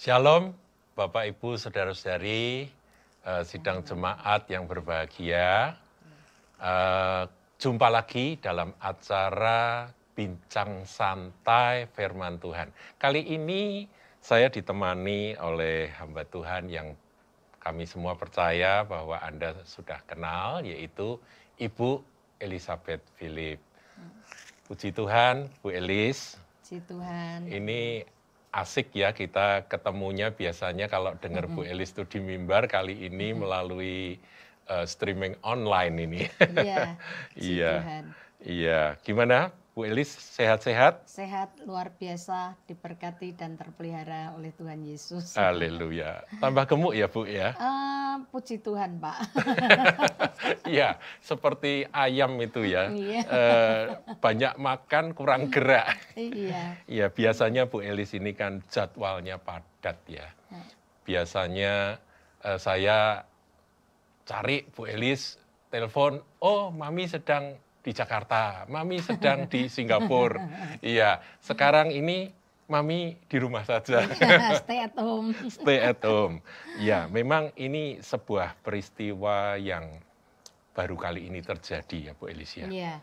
Shalom, Bapak Ibu, Saudara-saudari, sidang jemaat yang berbahagia. Jumpa lagi dalam acara Bincang Santai Firman Tuhan. Kali ini saya ditemani oleh hamba Tuhan yang kami semua percaya bahwa Anda sudah kenal, yaitu Ibu Elizabeth Philip. Puji Tuhan, Bu Elis. Puji Tuhan. Ini asik ya kita ketemunya biasanya kalau dengar Bu Elis itu di mimbar, kali ini melalui streaming online ini. Iya, puji Tuhan. Iya. Gimana Bu Elis, sehat-sehat? Sehat, luar biasa, diberkati dan terpelihara oleh Tuhan Yesus. Haleluya. Tambah gemuk ya Bu ya? Puji Tuhan Pak. Iya, seperti ayam itu ya. Iya. Banyak makan, kurang gerak. Iya. Iya, biasanya Bu Elis ini kan jadwalnya padat ya. Biasanya saya cari Bu Elis, telepon, oh Mami sedang di Jakarta, Mami sedang di Singapura. Iya, sekarang ini Mami di rumah saja. Stay at home. Stay at home. Ya, memang ini sebuah peristiwa yang baru kali ini terjadi ya Bu Elis ya. Iya.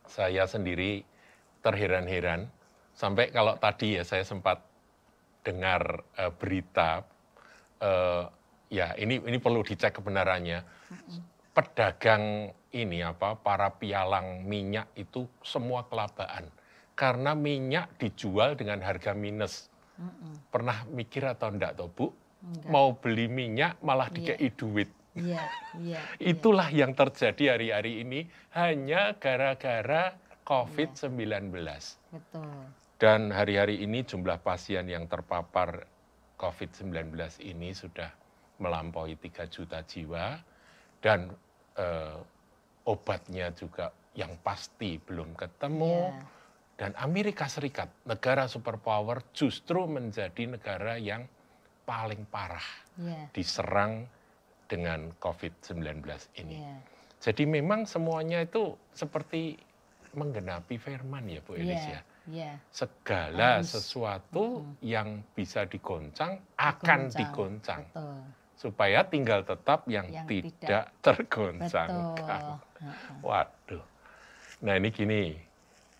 Saya sendiri terheran-heran, sampai kalau tadi ya saya sempat dengar berita, ya ini perlu dicek kebenarannya. Pedagang ini para pialang minyak itu semua kelabaan karena minyak dijual dengan harga minus. Pernah mikir atau enggak toh Bu? Enggak. Mau beli minyak malah dikei duit. Iya. Itulah yang terjadi hari-hari ini hanya gara-gara COVID-19. Betul. Dan hari-hari ini jumlah pasien yang terpapar COVID-19 ini sudah melampaui 3 juta jiwa dan obatnya juga yang pasti belum ketemu. Iya. Dan Amerika Serikat, negara superpower, justru menjadi negara yang paling parah Iya. diserang dengan COVID-19 ini. Iya. Jadi memang semuanya itu seperti menggenapi firman ya Bu Elis ya. Iya. Segala sesuatu yang bisa digoncang akan digoncang. Betul. Supaya tinggal tetap yang tidak tergoncangkan. Betul. Waduh. Nah ini gini,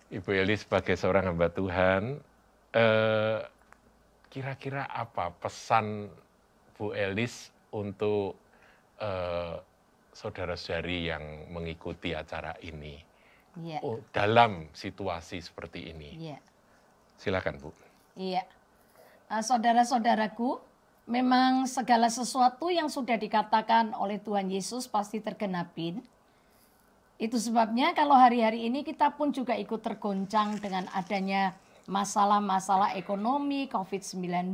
Ibu Elis sebagai seorang hamba Tuhan, kira-kira apa pesan Bu Elis untuk saudara-saudari yang mengikuti acara ini dalam situasi seperti ini? Iya. Silakan Bu. Iya. Saudara-saudaraku, memang segala sesuatu yang sudah dikatakan oleh Tuhan Yesus pasti tergenapin. Itu sebabnya kalau hari-hari ini kita pun juga ikut tergoncang dengan adanya masalah-masalah ekonomi, COVID-19.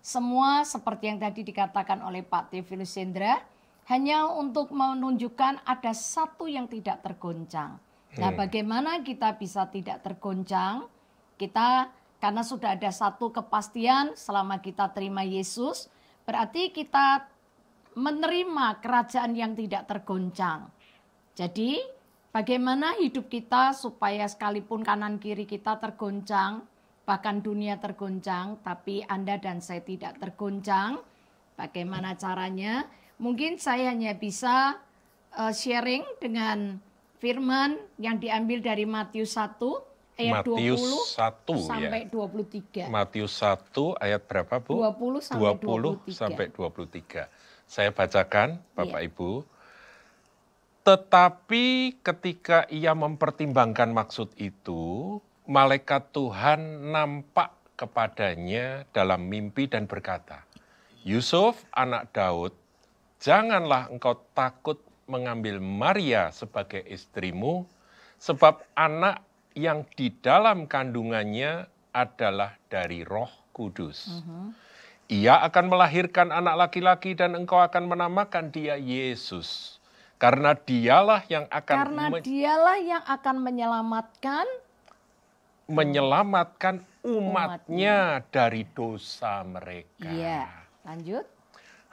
Semua seperti yang tadi dikatakan oleh Pak Theophilus Hendra, hanya untuk menunjukkan ada satu yang tidak tergoncang. Nah, bagaimana kita bisa tidak tergoncang? Kita karena sudah ada satu kepastian selama kita terima Yesus, berarti kita menerima kerajaan yang tidak tergoncang. Jadi, bagaimana hidup kita supaya sekalipun kanan kiri kita tergoncang, bahkan dunia tergoncang, tapi Anda dan saya tidak tergoncang. Bagaimana caranya? Mungkin saya hanya bisa sharing dengan firman yang diambil dari Matius 1 ayat Matius 20 1 sampai ya. 23. Matius 1 ayat berapa Bu? 20 sampai 23. sampai 23. Saya bacakan Bapak Ibu. Tetapi ketika ia mempertimbangkan maksud itu, malaikat Tuhan nampak kepadanya dalam mimpi dan berkata, Yusuf anak Daud, janganlah engkau takut mengambil Maria sebagai istrimu, sebab anak yang di dalam kandungannya adalah dari Roh Kudus. Ia akan melahirkan anak laki-laki dan engkau akan menamakan dia Yesus. Karena dialah yang akan menyelamatkan umatnya dari dosa mereka. Iya, lanjut.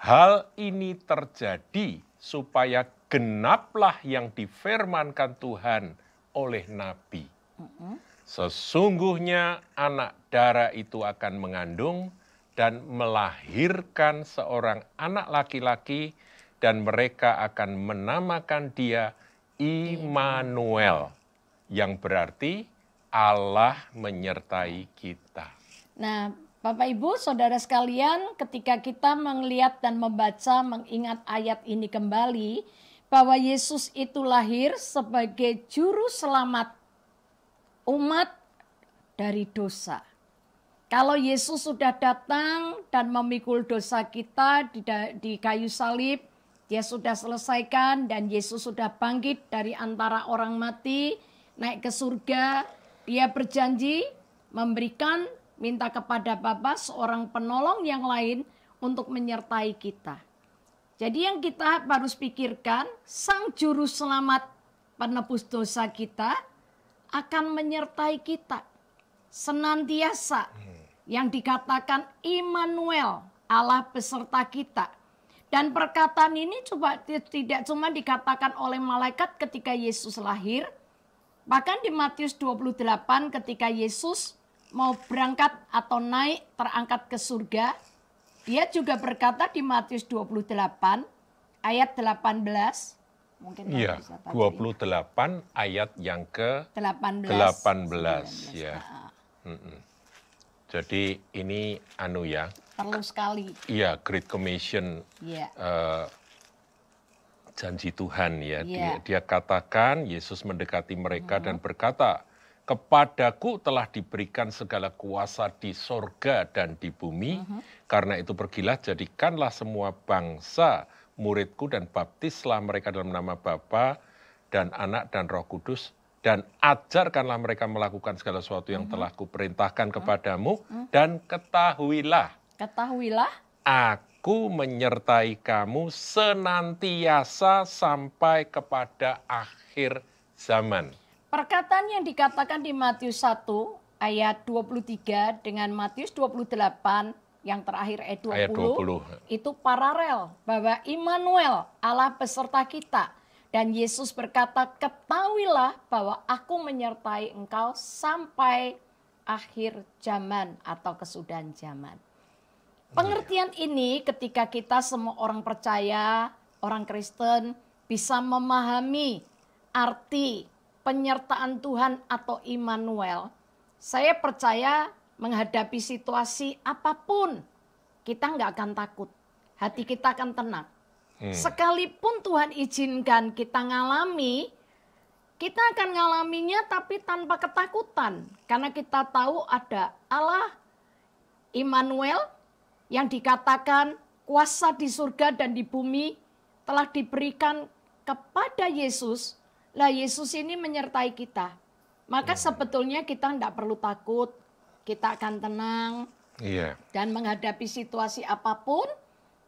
Hal ini terjadi supaya genaplah yang difirmankan Tuhan oleh Nabi. Sesungguhnya anak darah itu akan mengandung dan melahirkan seorang anak laki-laki dan mereka akan menamakan dia Immanuel, yang berarti Allah menyertai kita. Nah, Bapak Ibu, Saudara sekalian, ketika kita melihat dan membaca, mengingat ayat ini kembali, bahwa Yesus itu lahir sebagai juru selamat umat dari dosa. Kalau Yesus sudah datang dan memikul dosa kita di kayu salib, dia sudah selesaikan dan Yesus sudah bangkit dari antara orang mati, naik ke surga. Dia berjanji memberikan, minta kepada Bapa seorang penolong yang lain untuk menyertai kita. Jadi yang kita harus pikirkan, Sang Juru Selamat penebus dosa kita akan menyertai kita senantiasa, yang dikatakan Immanuel, Allah beserta kita. Dan perkataan ini tidak cuma dikatakan oleh malaikat ketika Yesus lahir, bahkan di Matius 28 ketika Yesus mau berangkat atau naik terangkat ke surga, dia juga berkata di Matius 28 ayat 18, mungkin Iya, 28 ayat yang ke 18 ya. Jadi ini ya. Perlu sekali. Iya, Great Commission, Ya. janji Tuhan ya. Ya. Dia katakan, Yesus mendekati mereka dan berkata, kepadaku telah diberikan segala kuasa di sorga dan di bumi, karena itu pergilah jadikanlah semua bangsa muridku dan baptislah mereka dalam nama Bapa dan Anak dan Roh Kudus, dan ajarkanlah mereka melakukan segala sesuatu yang telah kuperintahkan kepadamu, dan ketahuilah, aku menyertai kamu senantiasa sampai kepada akhir zaman. Perkataan yang dikatakan di Matius 1 ayat 23 dengan Matius 28 yang terakhir ayat 20, itu paralel bahwa Immanuel, Allah beserta kita. Dan Yesus berkata, ketahuilah bahwa aku menyertai engkau sampai akhir zaman atau kesudahan zaman. Pengertian ini ketika kita semua orang percaya, orang Kristen bisa memahami arti penyertaan Tuhan atau Immanuel, saya percaya menghadapi situasi apapun, kita nggak akan takut. Hati kita akan tenang. Sekalipun Tuhan izinkan kita ngalami, kita akan ngalaminya tapi tanpa ketakutan. Karena kita tahu ada Allah Immanuel yang dikatakan kuasa di surga dan di bumi telah diberikan kepada Yesus. Lah Yesus ini menyertai kita. Maka sebetulnya kita tidak perlu takut. Kita akan tenang. Dan menghadapi situasi apapun,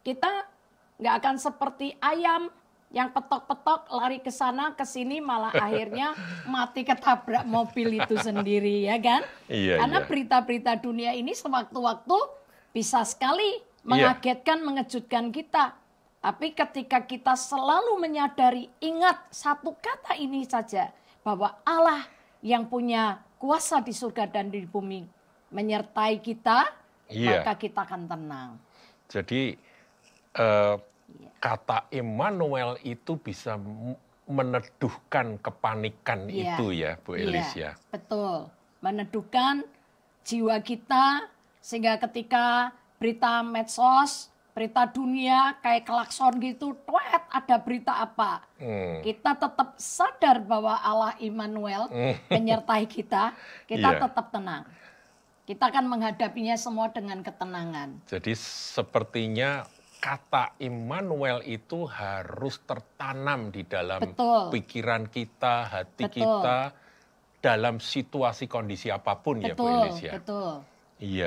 kita nggak akan seperti ayam yang petok-petok lari ke sana ke sini malah akhirnya mati ketabrak mobil itu sendiri, ya kan? Karena berita-berita dunia ini sewaktu-waktu bisa sekali mengagetkan, mengejutkan kita. Tapi ketika kita selalu menyadari, ingat satu kata ini saja, bahwa Allah yang punya kuasa di surga dan di bumi menyertai kita, maka kita akan tenang. Jadi kata Immanuel itu bisa meneduhkan kepanikan itu ya, Bu Elis ya. Betul, meneduhkan jiwa kita sehingga ketika berita medsos, berita dunia kayak klakson gitu, tweet ada berita apa, kita tetap sadar bahwa Allah Immanuel menyertai kita, tetap tenang. Kita akan menghadapinya semua dengan ketenangan. Jadi sepertinya kata Immanuel itu harus tertanam di dalam pikiran kita, hati kita, dalam situasi kondisi apapun ya Bu Elis ya.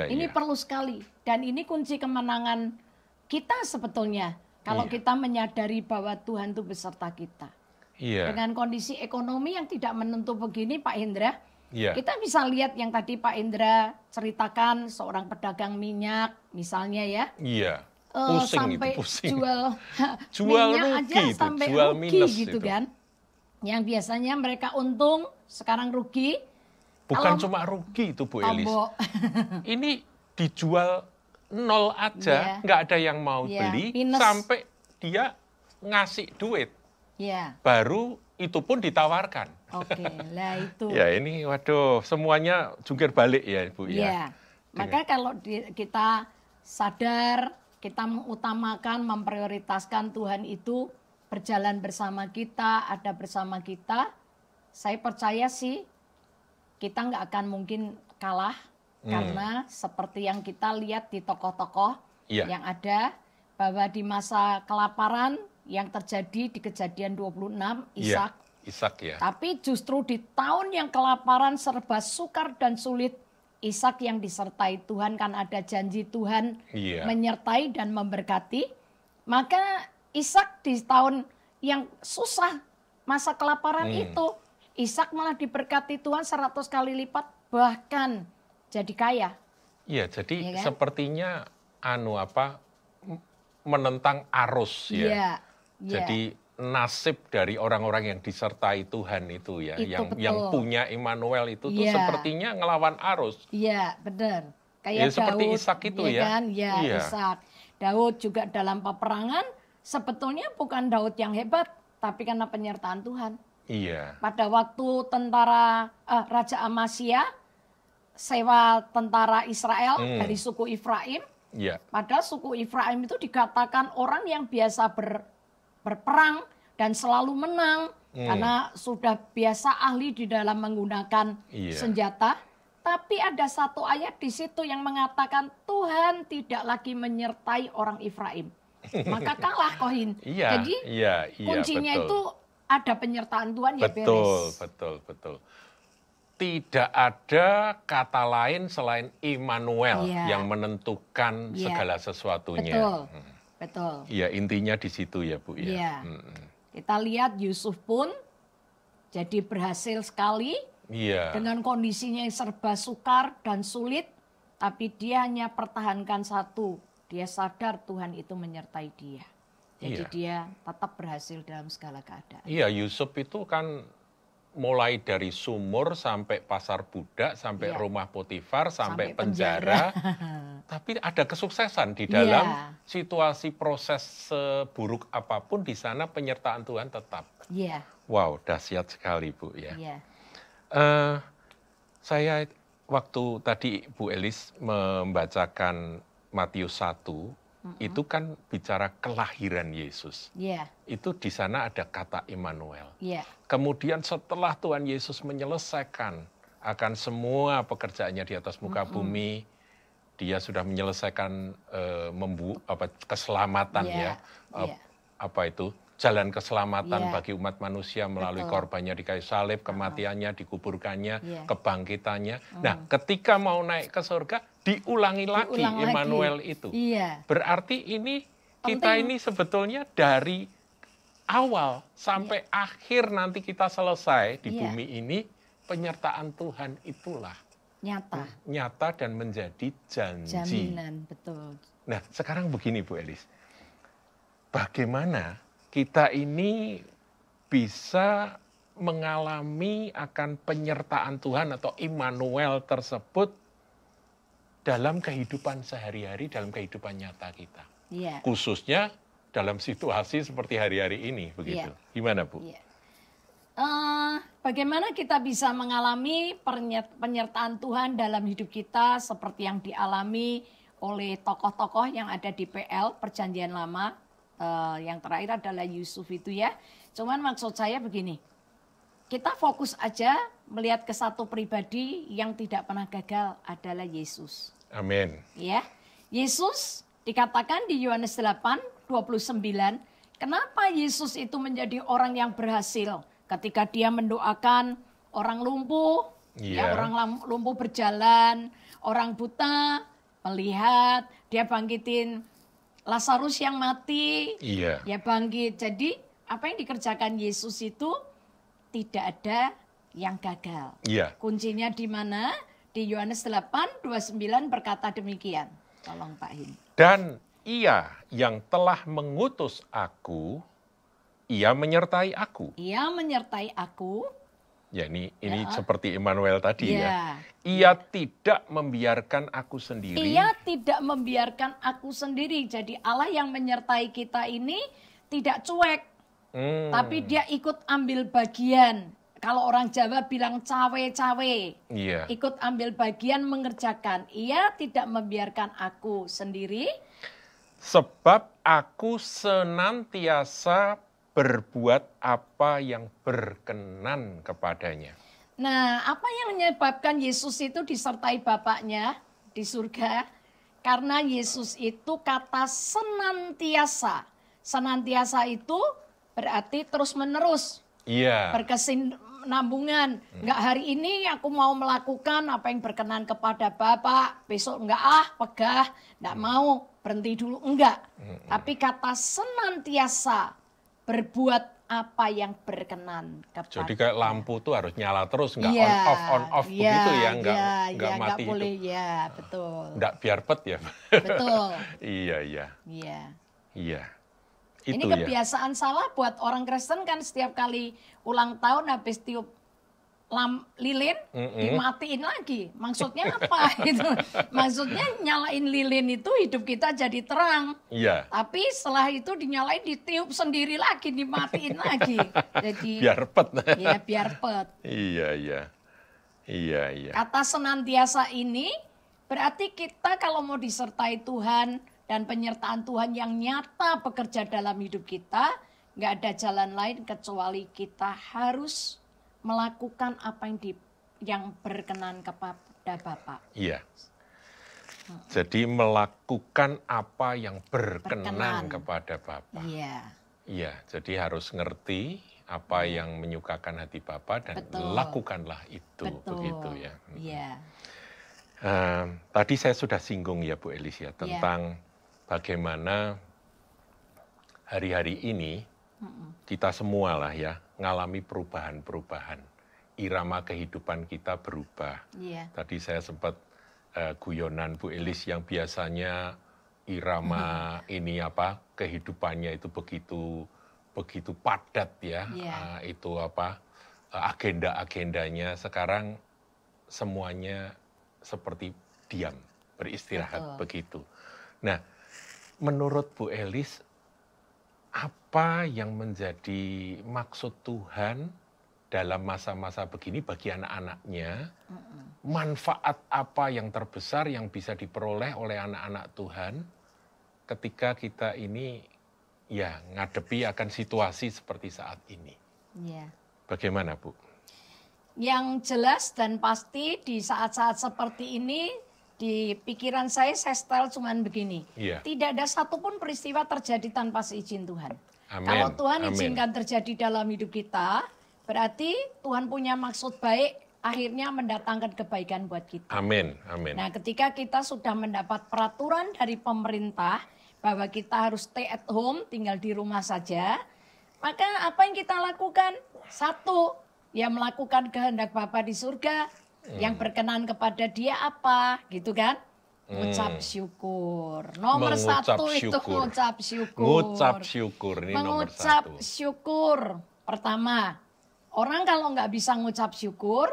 Ini perlu sekali. Dan ini kunci kemenangan kita sebetulnya. Kalau kita menyadari bahwa Tuhan itu beserta kita. Dengan kondisi ekonomi yang tidak menentu begini Pak Hendra, kita bisa lihat yang tadi Pak Indra ceritakan seorang pedagang minyak misalnya ya. Pusing sampai itu, pusing. jual minyak rugi aja itu, sampai jual rugi minus gitu itu. kan. Yang biasanya mereka untung, sekarang rugi. Bukan cuma rugi itu Bu Elis. Ini dijual nol aja, nggak ada yang mau beli, minus. sampai dia ngasih duit. Baru itu pun ditawarkan. Oke, lah itu. Ya ini, waduh, semuanya jungkir balik ya Ibu ya. Maka kalau kita sadar, kita mengutamakan, memprioritaskan Tuhan itu berjalan bersama kita, ada bersama kita, saya percaya sih kita nggak akan mungkin kalah. Karena seperti yang kita lihat di tokoh-tokoh yang ada, bahwa di masa kelaparan yang terjadi di Kejadian 26, Ishak ya. Tapi justru di tahun yang kelaparan serba sukar dan sulit, Ishak yang disertai Tuhan, kan ada janji Tuhan menyertai dan memberkati. Maka Ishak di tahun yang susah, masa kelaparan itu, Ishak malah diberkati Tuhan 100 kali lipat, bahkan jadi kaya. Iya, jadi sepertinya menentang arus ya. Jadi nasib dari orang-orang yang disertai Tuhan itu ya, yang punya Immanuel itu tuh sepertinya ngelawan arus. Iya, benar. Kayak Daud, seperti Ishak itu ya. Kan? Ishak. Daud juga dalam peperangan sebetulnya bukan Daud yang hebat, tapi karena penyertaan Tuhan. Iya. Pada waktu Raja Amasya sewa tentara Israel dari suku Efraim. Padahal suku Efraim itu dikatakan orang yang biasa berperang dan selalu menang karena sudah biasa ahli di dalam menggunakan senjata. Tapi ada satu ayat di situ yang mengatakan Tuhan tidak lagi menyertai orang Efraim. Maka kalah Kohin. Jadi kuncinya itu ada penyertaan Tuhan ya beres. Betul. Tidak ada kata lain selain Immanuel yang menentukan segala sesuatunya. Betul. Iya, intinya di situ ya Bu ya. Kita lihat Yusuf pun jadi berhasil sekali dengan kondisinya yang serba sukar dan sulit, tapi dia hanya pertahankan satu. Dia sadar Tuhan itu menyertai dia. Jadi dia tetap berhasil dalam segala keadaan. Iya, Yusuf itu kan mulai dari sumur sampai pasar budak, sampai rumah Potifar, sampai penjara. Tapi ada kesuksesan di dalam situasi proses seburuk apapun, di sana penyertaan Tuhan tetap. Wow, dahsyat sekali Bu ya. Saya waktu tadi Bu Elis membacakan Matius 1, itu kan bicara kelahiran Yesus. Itu di sana ada kata Immanuel. Kemudian setelah Tuhan Yesus menyelesaikan akan semua pekerjaannya di atas muka bumi, dia sudah menyelesaikan keselamatan jalan keselamatan bagi umat manusia melalui korbannya di kayu salib, kematiannya, dikuburkannya, kebangkitannya. Nah, ketika mau naik ke surga, diulangi lagi Immanuel itu. Berarti ini kita ini sebetulnya dari awal sampai akhir nanti kita selesai di bumi ini, penyertaan Tuhan itulah nyata dan menjadi janji. Jaminan, betul. Nah, sekarang begini Bu Elis, bagaimana kita ini bisa mengalami akan penyertaan Tuhan atau Immanuel tersebut dalam kehidupan sehari-hari, dalam kehidupan nyata kita. Khususnya dalam situasi seperti hari-hari ini, begitu. Gimana Bu? Bagaimana kita bisa mengalami penyertaan Tuhan dalam hidup kita seperti yang dialami oleh tokoh-tokoh yang ada di PL, Perjanjian Lama. Yang terakhir adalah Yusuf itu ya. Cuman maksud saya begini, kita fokus aja melihat ke satu pribadi yang tidak pernah gagal, adalah Yesus. Amin. Ya, Yesus dikatakan di Yohanes 8:29, kenapa Yesus itu menjadi orang yang berhasil ketika dia mendoakan orang lumpuh, orang lumpuh berjalan, orang buta melihat, dia bangkitin Lazarus yang mati, ya bangkit. Jadi apa yang dikerjakan Yesus itu tidak ada yang gagal. Kuncinya di mana? Di Yohanes 8:29 berkata demikian. Tolong Pak Hin. Dan Ia yang telah mengutus aku, Ia menyertai aku. Ia menyertai aku. Ya, ini seperti Immanuel tadi ya. Ya. Ia tidak membiarkan aku sendiri. Ia tidak membiarkan aku sendiri. Jadi Allah yang menyertai kita ini tidak cuek, tapi dia ikut ambil bagian. Kalau orang Jawa bilang cawe-cawe, Iya. ikut ambil bagian mengerjakan. Ia tidak membiarkan aku sendiri. Sebab aku senantiasa berbuat apa yang berkenan kepadanya. Nah, apa yang menyebabkan Yesus itu disertai Bapaknya di surga? Karena Yesus itu kata senantiasa. Senantiasa itu berarti terus-menerus, Iya. berkesinambungan. Enggak hari ini aku mau melakukan apa yang berkenan kepada Bapak, besok enggak pegah, enggak mau, berhenti dulu, enggak. Tapi kata senantiasa berbuat apa yang berkenan kepada. Jadi kayak lampu tuh harus nyala terus, nggak Iya, on off begitu ya, nggak nggak mati boleh, hidup. ya betul. Nggak biar pet ya. Betul. Iya, iya, Iya. iya. Ini Itu ya. kebiasaan salah buat orang Kristen kan setiap kali ulang tahun habis tiup lilin dimatiin lagi. Maksudnya apa gitu? Maksudnya nyalain lilin itu hidup kita jadi terang. Iya. Tapi setelah itu dinyalain ditiup sendiri lagi, dimatiin lagi. Jadi Biar pet. ya biar pet. Iya, iya. Iya, iya. Kata senantiasa ini berarti kita kalau mau disertai Tuhan dan penyertaan Tuhan yang nyata bekerja dalam hidup kita, nggak ada jalan lain kecuali kita harus melakukan apa yang berkenan kepada Bapa. Iya. Jadi melakukan apa yang berkenan kepada Bapa. Iya. Iya, jadi harus ngerti apa yang menyukakan hati Bapa dan Betul. lakukanlah itu. Betul. Begitu ya. Iya. Tadi saya sudah singgung ya Bu Elis ya tentang bagaimana hari-hari ini kita semua lah ya ngalami perubahan-perubahan. Irama kehidupan kita berubah. Iya. Tadi saya sempat guyonan Bu Elis yang biasanya irama ini apa kehidupannya itu begitu padat ya. Itu apa agenda-agendanya sekarang semuanya seperti diam, beristirahat. Betul. Begitu. Nah, menurut Bu Elis apa yang menjadi maksud Tuhan dalam masa-masa begini bagi anak-anaknya? Manfaat apa yang terbesar yang bisa diperoleh oleh anak-anak Tuhan ketika kita ini ya ngadepi akan situasi seperti saat ini? Iya. Bagaimana, Bu? Yang jelas dan pasti di saat-saat seperti ini di pikiran saya setel cuman begini. Iya. Tidak ada satupun peristiwa terjadi tanpa seizin Tuhan. Amin. Kalau Tuhan Amin. izinkan terjadi dalam hidup kita, berarti Tuhan punya maksud baik, akhirnya mendatangkan kebaikan buat kita. Amin. Amin. Nah, ketika kita sudah mendapat peraturan dari pemerintah bahwa kita harus stay at home, tinggal di rumah saja, maka apa yang kita lakukan? Satu, ya melakukan kehendak Bapa di surga, yang berkenan kepada Dia apa, gitu kan? Mengucap syukur. Nomor Mengucap satu itu syukur. mengucap syukur. Mengucap syukur ini nomor Mengucap satu. syukur. Pertama, orang kalau nggak bisa mengucap syukur,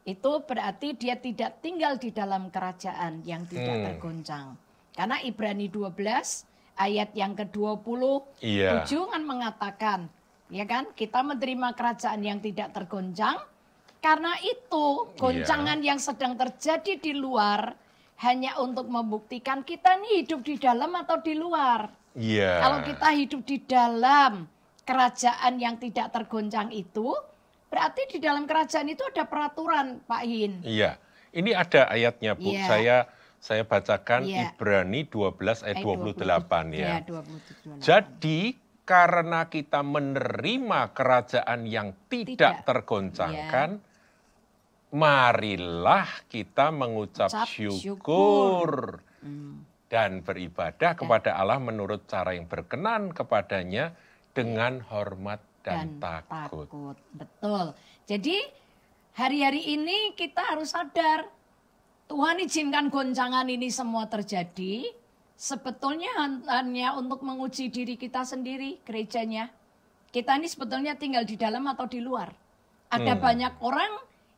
itu berarti dia tidak tinggal di dalam kerajaan yang tidak tergoncang. Karena Ibrani 12 ayat yang ke-27 Iya. kan mengatakan, ya kan, kita menerima kerajaan yang tidak tergoncang. Karena itu goncangan yang sedang terjadi di luar hanya untuk membuktikan kita nih hidup di dalam atau di luar. Iya. Kalau kita hidup di dalam kerajaan yang tidak tergoncang itu, berarti di dalam kerajaan itu ada peraturan, Pak Hin. Iya. Ini ada ayatnya, Bu. Iya. Saya bacakan Iya. Ibrani 12 ayat 28 ya. Iya, 27. Jadi karena kita menerima kerajaan yang tidak tergoncangkan, marilah kita mengucap syukur dan beribadah kepada Allah menurut cara yang berkenan kepadanya dengan hormat dan takut. Betul. Jadi hari-hari ini kita harus sadar Tuhan izinkan goncangan ini semua terjadi sebetulnya hanya untuk menguji diri kita sendiri, gerejanya. Kita ini sebetulnya tinggal di dalam atau di luar. Ada banyak orang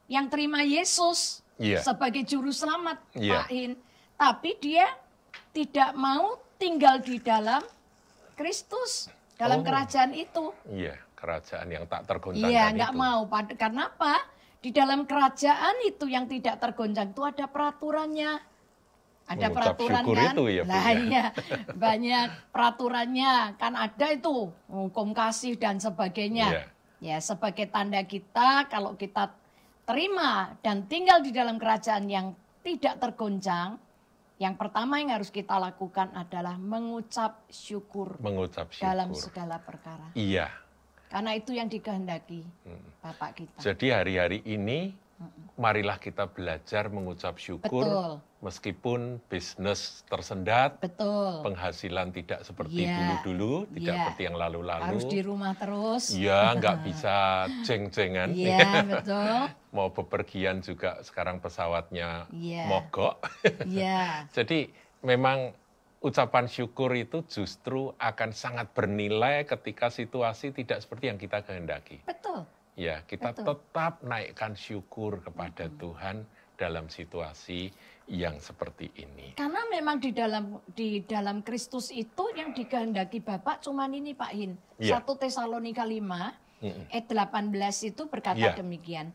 yang terima Yesus sebagai juru selamat, Pak Hin. Tapi dia tidak mau tinggal di dalam Kristus, dalam kerajaan itu. Iya, kerajaan yang tak tergoncangkan Iya, itu. nggak mau. Karena apa? Di dalam kerajaan itu yang tidak tergoncang itu ada peraturannya. Ada Mengucap peraturan syukur kan? itu ya, Bu, Nah, ya. iya, banyak peraturannya. Kan ada itu hukum kasih dan sebagainya. Iya. Ya, sebagai tanda kita kalau kita terima dan tinggal di dalam kerajaan yang tidak tergoncang, yang pertama yang harus kita lakukan adalah mengucap syukur Mengucap syukur. dalam segala perkara. Iya. Karena itu yang dikehendaki Bapak kita. Jadi hari-hari ini marilah kita belajar mengucap syukur. Betul. Meskipun bisnis tersendat, Betul. penghasilan tidak seperti Iya. dulu-dulu, tidak Iya. seperti yang lalu-lalu. Harus di rumah terus. Ya, nggak bisa ceng-cengan. Iya, betul. Mau bepergian juga sekarang pesawatnya Iya. mogok. Iya. Jadi memang ucapan syukur itu justru akan sangat bernilai ketika situasi tidak seperti yang kita kehendaki. Betul. Ya, kita Betul. tetap naikkan syukur kepada Tuhan dalam situasi yang seperti ini. Karena memang di dalam Kristus itu yang dikehendaki Bapak cuman ini Pak Hin. Iya. 1 Tesalonika 5 ayat 18 itu berkata Iya. demikian.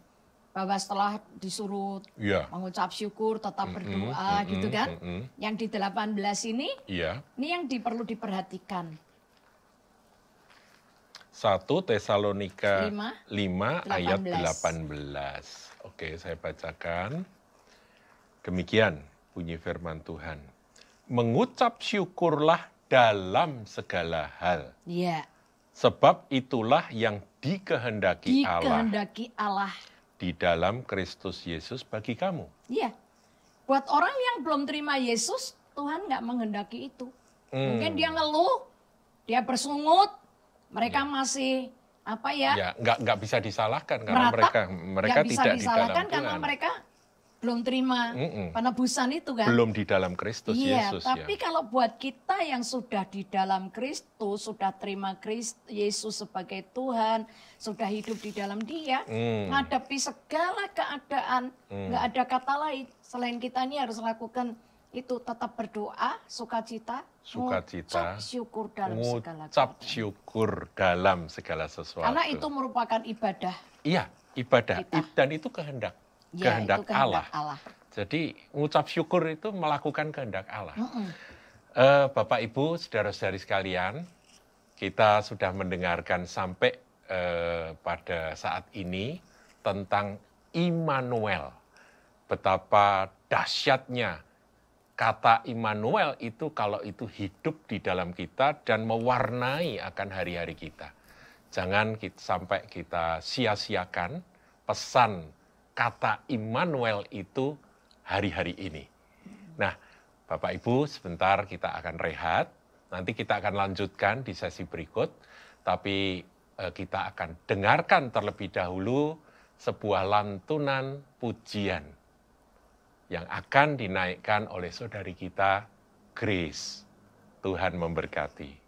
Bahwa setelah disuruh Iya. mengucap syukur, tetap berdoa gitu kan. Yang di 18 ini Iya. yang perlu diperhatikan. 1 Tesalonika 5, 5 ayat 18. 18. Oke, saya bacakan. Demikian bunyi firman Tuhan. Mengucap syukurlah dalam segala hal. Iya. Sebab itulah yang dikehendaki Allah di dalam Kristus Yesus bagi kamu. Iya. Buat orang yang belum terima Yesus, Tuhan nggak menghendaki itu. Mungkin dia ngeluh, dia bersungut, mereka masih apa ya? Ya, nggak bisa disalahkan karena meratap, mereka nggak bisa tidak di dalam disalahkan karena Tuhan. mereka belum terima penebusan itu kan. Belum di dalam Kristus Iya, Yesus tapi ya. kalau buat kita yang sudah di dalam Kristus, sudah terima Yesus sebagai Tuhan, sudah hidup di dalam Dia, menghadapi segala keadaan, nggak ada kata lain selain kita ini harus lakukan itu, tetap berdoa, sukacita, mengucap syukur dalam segala mengucap keadaan. syukur dalam segala sesuatu. Karena itu merupakan ibadah. Iya, ibadah kita. dan itu kehendak. Ya, Kehendak itu Allah. Allah. Jadi mengucap syukur itu melakukan kehendak Allah. Bapak Ibu, saudara-saudari sekalian, kita sudah mendengarkan sampai pada saat ini tentang Immanuel. Betapa dahsyatnya kata Immanuel itu kalau itu hidup di dalam kita dan mewarnai akan hari-hari kita. Jangan sampai kita sia-siakan pesan kata Immanuel itu hari-hari ini. Nah, Bapak Ibu, sebentar kita akan rehat. Nanti kita akan lanjutkan di sesi berikut. Tapi kita akan dengarkan terlebih dahulu sebuah lantunan pujian yang akan dinaikkan oleh saudari kita, Grace. Tuhan memberkati.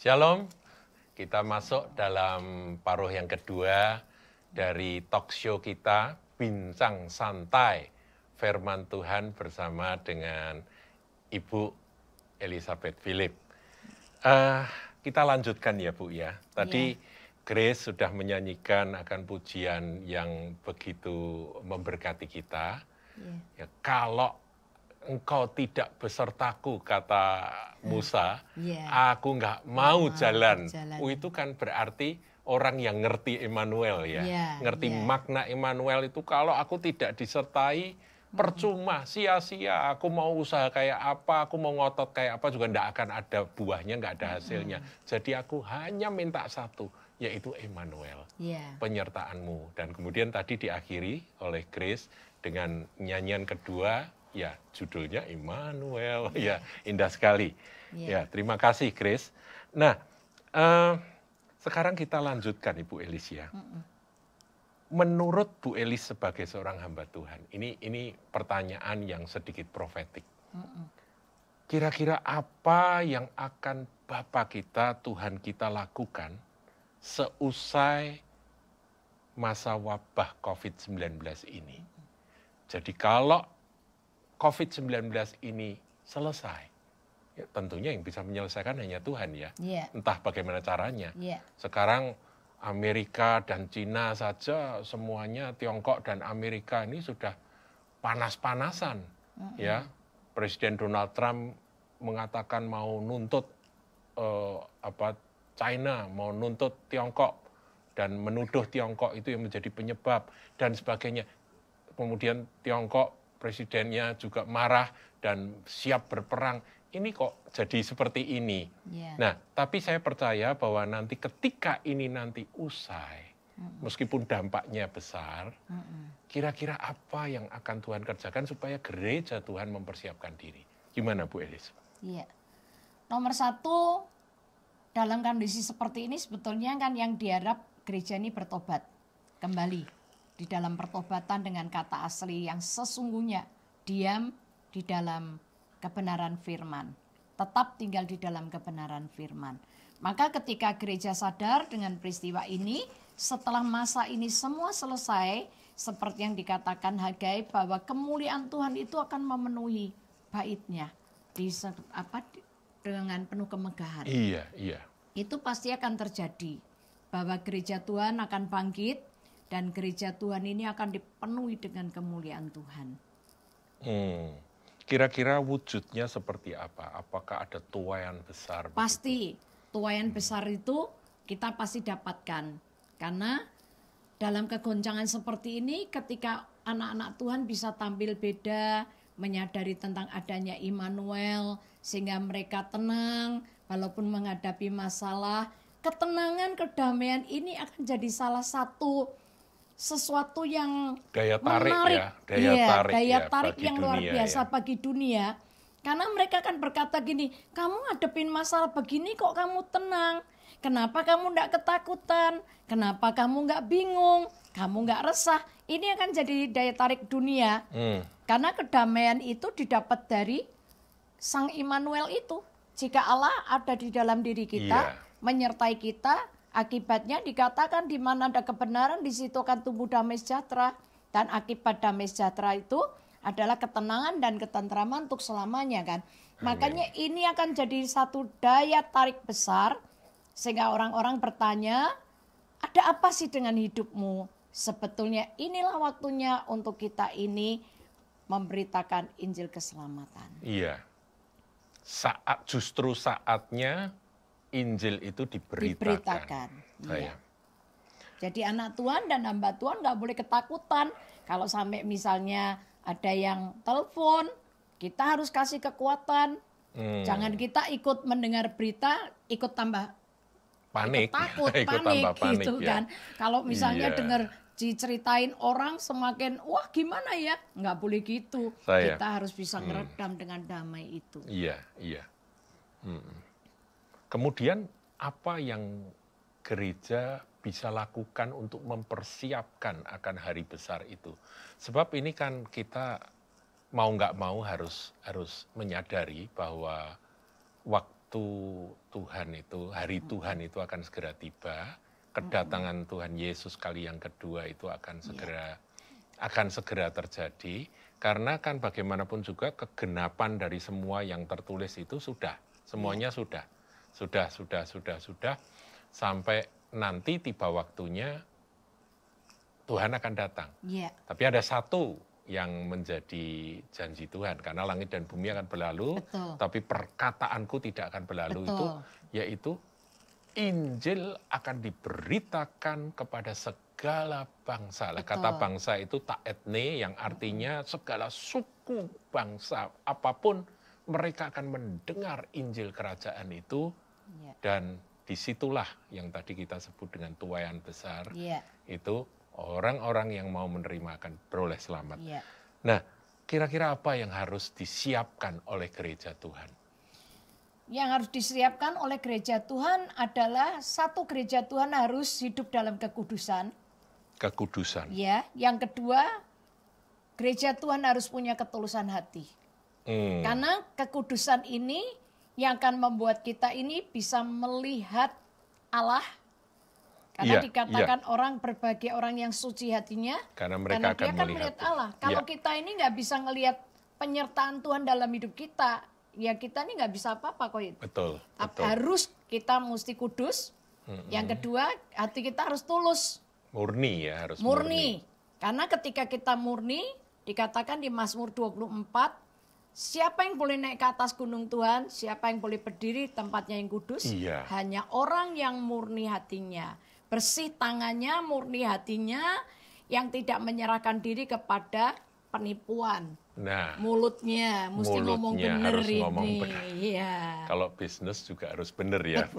Shalom, kita masuk dalam paruh yang kedua dari talk show kita, Bincang Santai Firman Tuhan bersama dengan Ibu Elizabeth Philip. Kita lanjutkan ya Bu ya. Tadi Grace sudah menyanyikan akan pujian yang begitu memberkati kita. Ya, kalau engkau tidak besertaku, kata Musa, aku nggak mau jalan. Itu kan berarti orang yang ngerti Immanuel ya. Ngerti makna Immanuel itu, kalau aku tidak disertai, percuma, sia-sia. Aku mau usaha kayak apa, aku mau ngotot kayak apa, juga nggak akan ada buahnya, nggak ada hasilnya. Jadi aku hanya minta satu, yaitu Immanuel, penyertaanmu. Dan kemudian tadi diakhiri oleh Grace dengan nyanyian kedua, ya judulnya Immanuel, ya indah sekali. Ya, terima kasih Grace. Nah, sekarang kita lanjutkan Ibu Elis ya. Menurut Bu Elis sebagai seorang hamba Tuhan, ini pertanyaan yang sedikit profetik. Kira-kira apa yang akan Bapa kita, Tuhan kita lakukan seusai masa wabah COVID-19 ini? Jadi kalau COVID-19 ini selesai, ya tentunya yang bisa menyelesaikan hanya Tuhan ya. Entah bagaimana caranya. Sekarang Amerika dan Cina saja semuanya, Tiongkok dan Amerika ini sudah panas-panasan. Ya, Presiden Donald Trump mengatakan mau nuntut China, mau nuntut Tiongkok dan menuduh Tiongkok itu yang menjadi penyebab dan sebagainya. Kemudian Tiongkok presidennya juga marah dan siap berperang. Ini kok jadi seperti ini. Nah, tapi saya percaya bahwa nanti ketika ini nanti usai, meskipun dampaknya besar, kira-kira apa yang akan Tuhan kerjakan supaya gereja Tuhan mempersiapkan diri? Gimana Bu Elis? Iya. Nomor satu, dalam kondisi seperti ini sebetulnya kan yang diharap gereja ini bertobat kembali. Di dalam pertobatan dengan kata asli yang sesungguhnya, diam di dalam kebenaran firman, tetap tinggal di dalam kebenaran firman. Maka ketika gereja sadar dengan peristiwa ini, setelah masa ini semua selesai, seperti yang dikatakan Hagai, bahwa kemuliaan Tuhan itu akan memenuhi baitnya dengan penuh kemegahan. Iya. Itu pasti akan terjadi, bahwa gereja Tuhan akan bangkit, dan gereja Tuhan ini akan dipenuhi dengan kemuliaan Tuhan. Kira-kira wujudnya seperti apa? Apakah ada tuaian besar? Pasti, tuaian besar itu kita pasti dapatkan. Karena dalam kegoncangan seperti ini, ketika anak-anak Tuhan bisa tampil beda, menyadari tentang adanya Immanuel, sehingga mereka tenang, walaupun menghadapi masalah, ketenangan, kedamaian ini akan jadi salah satu sesuatu yang daya tarik menarik, daya tarik yang luar biasa ya. Bagi dunia. Karena mereka akan berkata gini, kamu ngadepin masalah begini kok kamu tenang? Kenapa kamu enggak ketakutan? Kenapa kamu enggak bingung? Kamu enggak resah? Ini akan jadi daya tarik dunia. Karena kedamaian itu didapat dari Sang Immanuel itu. Jika Allah ada di dalam diri kita, menyertai kita, akibatnya dikatakan di mana ada kebenaran, di situ akan tumbuh damai sejahtera. Dan akibat damai sejahtera itu adalah ketenangan dan ketentraman untuk selamanya kan. Makanya ini akan jadi satu daya tarik besar, sehingga orang-orang bertanya, ada apa sih dengan hidupmu? Sebetulnya inilah waktunya untuk kita ini memberitakan Injil keselamatan. Iya. Justru saatnya Injil itu diberitakan. Iya. Jadi anak Tuhan dan hamba Tuhan nggak boleh ketakutan. Kalau sampai misalnya ada yang telepon, kita harus kasih kekuatan. Jangan kita ikut mendengar berita, ikut tambah panik, panik gitu kan. Kalau misalnya dengar diceritain orang semakin, wah gimana ya? Nggak boleh gitu. Kita harus bisa meredam dengan damai itu. Iya. Kemudian apa yang gereja bisa lakukan untuk mempersiapkan akan hari besar itu? Sebab ini kan kita mau nggak mau harus menyadari bahwa waktu Tuhan itu, hari Tuhan itu akan segera tiba, kedatangan Tuhan Yesus kali yang kedua itu akan segera terjadi, karena kan bagaimanapun juga kegenapan dari semua yang tertulis itu semuanya sudah, sampai nanti tiba waktunya Tuhan akan datang. Tapi ada satu yang menjadi janji Tuhan, karena langit dan bumi akan berlalu, tapi perkataanku tidak akan berlalu. Itu yaitu Injil akan diberitakan kepada segala bangsa. Kata bangsa itu ta etne, yang artinya segala suku bangsa apapun, mereka akan mendengar Injil kerajaan itu, dan disitulah yang tadi kita sebut dengan tuaian besar, itu orang-orang yang mau menerima akan beroleh selamat. Nah, kira-kira apa yang harus disiapkan oleh gereja Tuhan? Yang harus disiapkan oleh gereja Tuhan adalah satu, gereja Tuhan harus hidup dalam kekudusan. Kekudusan. Ya, yang kedua, gereja Tuhan harus punya ketulusan hati. Karena kekudusan ini yang akan membuat kita ini bisa melihat Allah. Karena dikatakan orang berbahagia orang yang suci hatinya, karena mereka dia akan melihat Allah. Kalau kita ini nggak bisa ngelihat penyertaan Tuhan dalam hidup kita, ya kita ini nggak bisa apa-apa kok. Betul. Harus kita mesti kudus. Yang kedua, hati kita harus tulus. Murni ya, harus murni. Karena ketika kita murni, dikatakan di Mazmur 24, siapa yang boleh naik ke atas gunung Tuhan, siapa yang boleh berdiri tempatnya yang kudus, hanya orang yang murni hatinya. Bersih tangannya, murni hatinya, yang tidak menyerahkan diri kepada penipuan. Nah, mulutnya mesti ngomong benar ini. Kalau bisnis juga harus benar ya.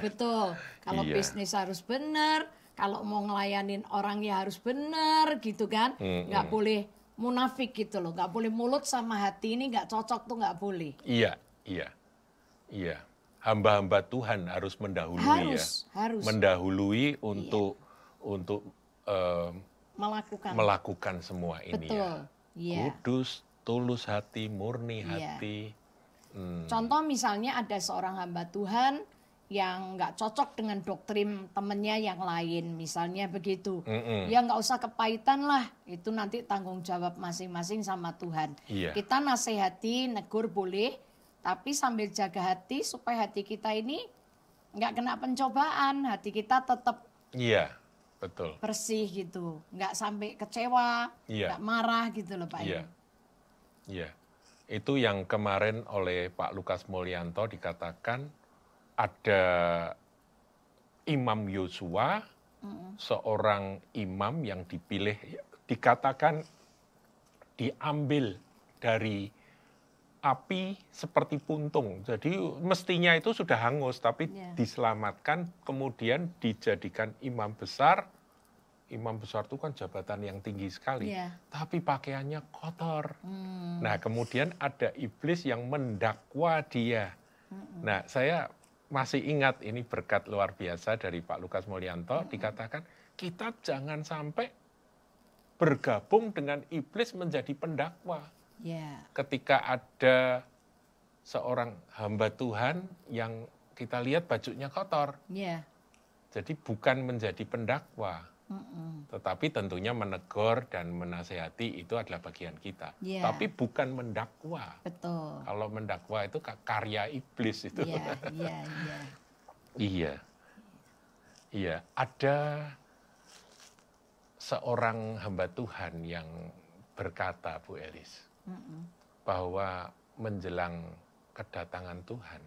Betul. Kalau bisnis harus benar, kalau mau ngelayanin orang ya harus benar gitu kan. Nggak boleh munafik gitu loh. Nggak boleh mulut sama hati ini nggak cocok tuh, nggak boleh. Iya. Hamba-hamba Tuhan harus mendahului harus. Mendahului untuk melakukan semua ini. Betul. Kudus, tulus hati, murni hati. Contoh misalnya ada seorang hamba Tuhan yang nggak cocok dengan doktrin temennya yang lain, misalnya begitu. Ya nggak usah kepahitan lah, itu nanti tanggung jawab masing-masing sama Tuhan. Kita nasihati, negur boleh, tapi sambil jaga hati supaya hati kita ini nggak kena pencobaan, hati kita tetap bersih gitu, nggak sampai kecewa, nggak marah gitu loh Pak. Itu yang kemarin oleh Pak Lukas Mulyanto dikatakan ada Imam Yosua, seorang imam yang dipilih, dikatakan diambil dari api seperti puntung. Jadi mestinya itu sudah hangus, tapi diselamatkan, kemudian dijadikan imam besar. Imam besar itu kan jabatan yang tinggi sekali, tapi pakaiannya kotor. Nah, kemudian ada iblis yang mendakwa dia. Nah, saya masih ingat ini berkat luar biasa dari Pak Lukas Mulyanto, dikatakan kita jangan sampai bergabung dengan iblis menjadi pendakwa. Ketika ada seorang hamba Tuhan yang kita lihat bajunya kotor, jadi bukan menjadi pendakwa, tetapi tentunya menegur dan menasehati itu adalah bagian kita. Tapi bukan mendakwa. Betul. Kalau mendakwa itu karya iblis itu. Iya. Ada seorang hamba Tuhan yang berkata, Bu Elis, bahwa menjelang kedatangan Tuhan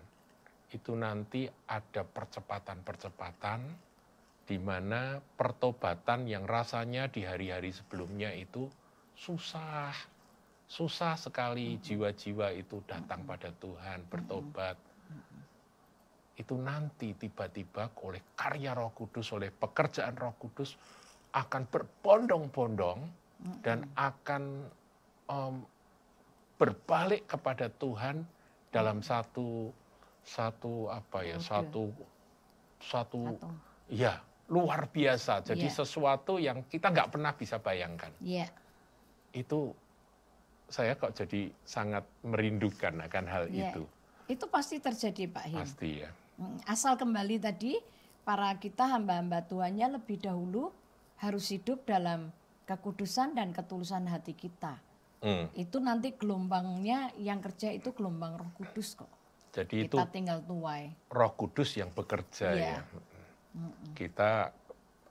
itu nanti ada percepatan-percepatan di mana pertobatan yang rasanya di hari-hari sebelumnya itu susah sekali jiwa-jiwa itu datang pada Tuhan, bertobat. Itu nanti tiba-tiba oleh karya Roh Kudus, oleh pekerjaan Roh Kudus akan berbondong-bondong dan akan berbalik kepada Tuhan dalam satu luar biasa. Jadi sesuatu yang kita nggak pernah bisa bayangkan. Itu saya kok jadi sangat merindukan akan hal itu. Itu pasti terjadi Pak Him. Pasti ya. Asal kembali tadi, para kita hamba-hamba Tuhannya lebih dahulu harus hidup dalam kekudusan dan ketulusan hati kita. Itu nanti gelombangnya yang kerja itu gelombang Roh Kudus kok. Jadi Kita itu tinggal tuai. Roh Kudus yang bekerja Iya. ya. Kita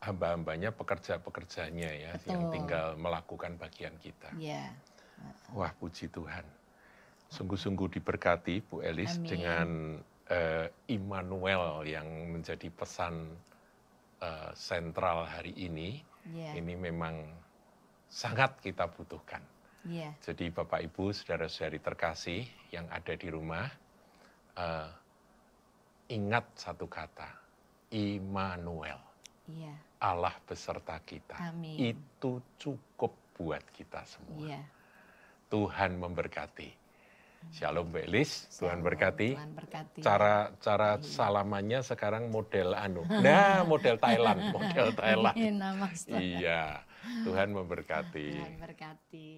hamba-hambanya, pekerja-pekerjanya ya, yang tinggal melakukan bagian kita. Iya. Wah, puji Tuhan. Sungguh-sungguh diberkati Bu Elis Amin. dengan Immanuel yang menjadi pesan sentral hari ini. Iya. Ini memang sangat kita butuhkan. Iya. Jadi Bapak Ibu, saudara-saudari terkasih yang ada di rumah, ingat satu kata, Immanuel, Iya. Allah beserta kita. Amin. Itu cukup buat kita semua. Iya. Tuhan memberkati. Shalom Bu Elis, Tuhan berkati. Tuhan berkati. Cara salamannya sekarang model model Thailand, model Thailand. Amin, Namaste. Iya, Tuhan memberkati. Tuhan berkati.